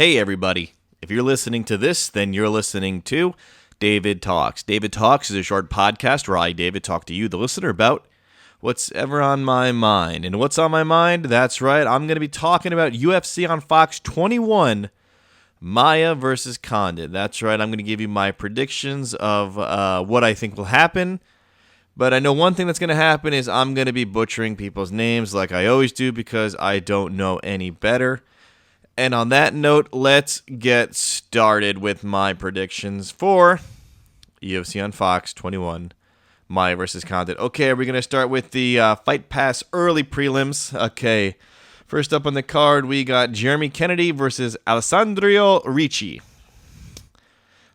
Hey, everybody. If you're listening to this, then you're listening to David Talks. David Talks is a short podcast where I, David, talk to you, the listener, about what's ever on my mind. And what's on my mind? That's right. I'm going to be talking about UFC on Fox 21, Maia versus Condit. That's right. I'm going to give you my predictions of what I think will happen. But I know one thing that's going to happen is I'm going to be butchering people's names like I always do because I don't know any better. And on that note, let's get started with my predictions for UFC on Fox 21, Maia versus Condit. Okay, we're going to start with the Fight Pass early prelims. Okay, first up on the card, we got Jeremy Kennedy versus Alessandro Ricci.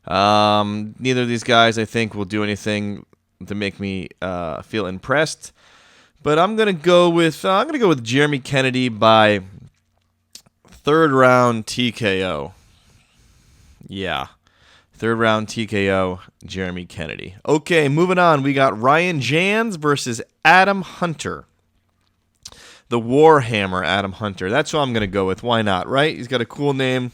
Neither of these guys, I think, will do anything to make me feel impressed. But I'm going to go with Jeremy Kennedy by third round TKO. Yeah. Third round TKO, Jeremy Kennedy. Okay, moving on. We got Ryan Jans versus Adam Hunter. The Warhammer Adam Hunter. That's who I'm going to go with. Why not, right? He's got a cool name.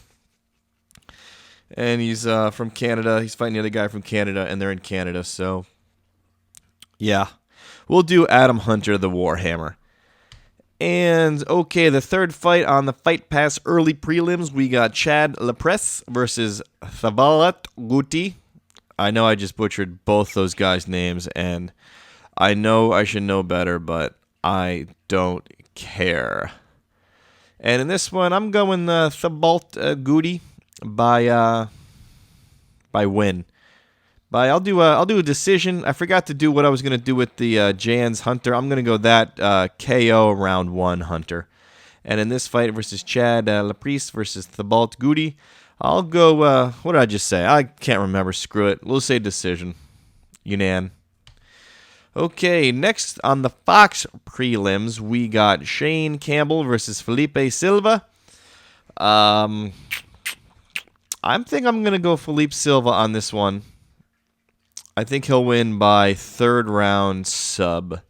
And he's from Canada. He's fighting the other guy from Canada, and they're in Canada. So, yeah. We'll do Adam Hunter, the Warhammer. And, okay, the third fight on the Fight Pass early prelims, we got Chad Lepresse versus Thavalat Guti. I know I just butchered both those guys' names, and I know I should know better, but I don't care. And in this one, I'm going Thavalat Guti by win. But I'll do a decision. I forgot to do what I was going to do with the Jans Hunter. I'm going to go that KO round 1 Hunter. And in this fight versus Chad Lepresse versus Thavalat Guti, I'll go, what did I just say? I can't remember. Screw it. We'll say decision. Unan. Okay, next on the Fox prelims, we got Shane Campbell versus Felipe Silva. I think I'm going to go Felipe Silva on this one. I think he'll win by third round sub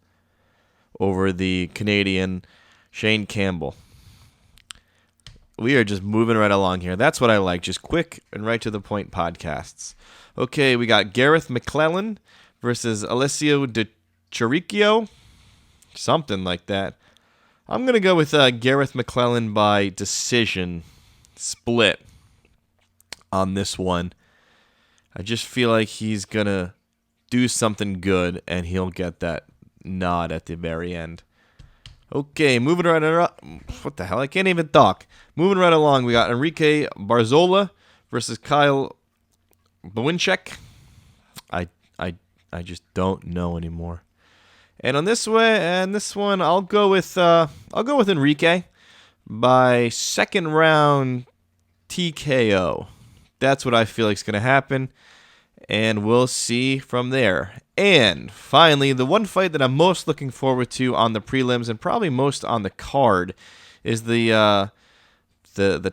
over the Canadian Shane Campbell. We are just moving right along here. That's what I like, just quick and right to the point podcasts. Okay, we got Gareth McClellan versus Alessio Di Chirico, something like that. I'm going to go with Gareth McClellan by decision split on this one. I just feel like he's going to do something good, and he'll get that nod at the very end. Okay, moving right along. What the hell? I can't even talk. Moving right along, we got Enrique Barzola versus Kyle Bowinchek. I just don't know anymore. And on this one, I'll go with Enrique by second round TKO. That's what I feel like is going to happen, and we'll see from there. And finally, the one fight that I'm most looking forward to on the prelims and probably most on the card is the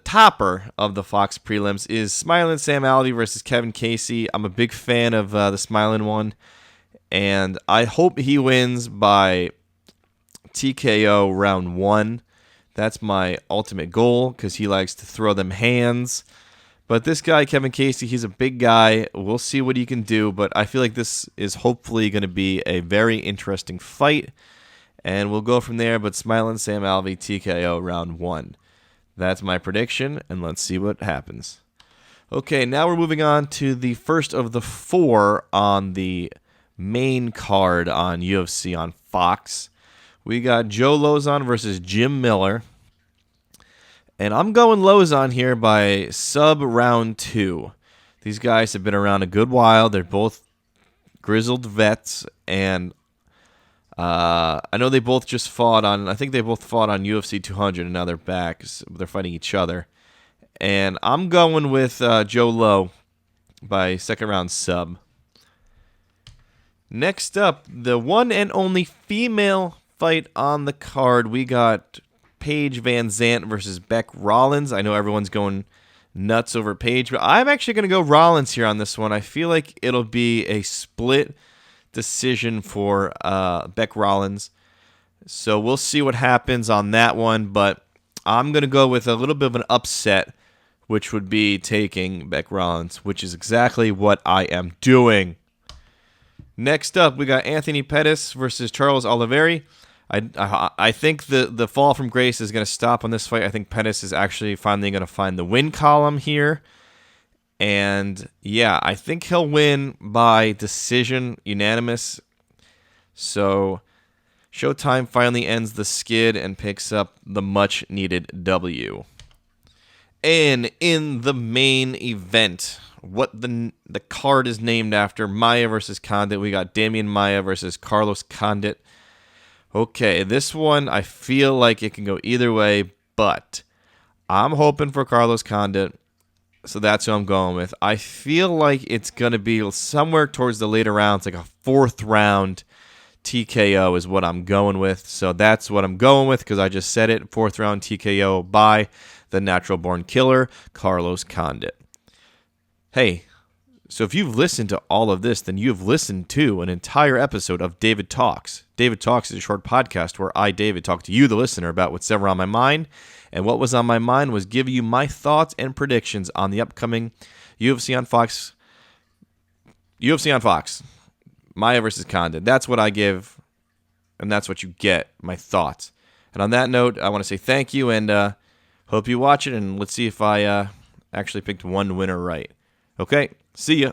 topper of the Fox prelims is Smiling Sam Alvey versus Kevin Casey. I'm a big fan of the Smiling one, and I hope he wins by TKO round 1. That's my ultimate goal because he likes to throw them hands. But this guy, Kevin Casey, he's a big guy. We'll see what he can do, but I feel like this is hopefully going to be a very interesting fight, and we'll go from there. But Smiling Sam Alvey, TKO round 1. That's my prediction, and let's see what happens. Okay, now we're moving on to the first of the 4 on the main card on UFC on Fox. We got Joe Lauzon versus Jim Miller. And I'm going Lauzon here by sub round 2. These guys have been around a good while. They're both grizzled vets, and I know they both just fought on. I think they both fought on UFC 200, and now they're back. They're fighting each other, and I'm going with Joe Low by second round sub. Next up, the one and only female fight on the card. We got Paige Van Zandt versus Beck Rollins. I know everyone's going nuts over Paige, but I'm actually going to go Rollins here on this one. I feel like it'll be a split decision for Beck Rollins. So we'll see what happens on that one, but I'm going to go with a little bit of an upset which would be taking Beck Rollins, which is exactly what I am doing. Next up, we got Anthony Pettis versus Charles Oliveira. I think the fall from grace is going to stop on this fight. I think Pettis is actually finally going to find the win column here. And yeah, I think he'll win by decision, unanimous. So Showtime finally ends the skid and picks up the much-needed W. And in the main event, what the card is named after, Maia versus Condit. We got Damian Maia versus Carlos Condit. Okay, this one, I feel like it can go either way, but I'm hoping for Carlos Condit, so that's who I'm going with. I feel like it's going to be somewhere towards the later rounds, like a 4th round TKO is what I'm going with. So that's what I'm going with because I just said it, 4th round TKO by the natural-born killer, Carlos Condit. Hey, so if you've listened to all of this, then you've listened to an entire episode of David Talks. David Talks is a short podcast where I, David, talk to you, the listener, about what's ever on my mind. And what was on my mind was give you my thoughts and predictions on the upcoming UFC on Fox. Maia versus Condit. That's what I give, and that's what you get, my thoughts. And on that note, I want to say thank you, and hope you watch it, and let's see if I actually picked one winner right. Okay, see ya.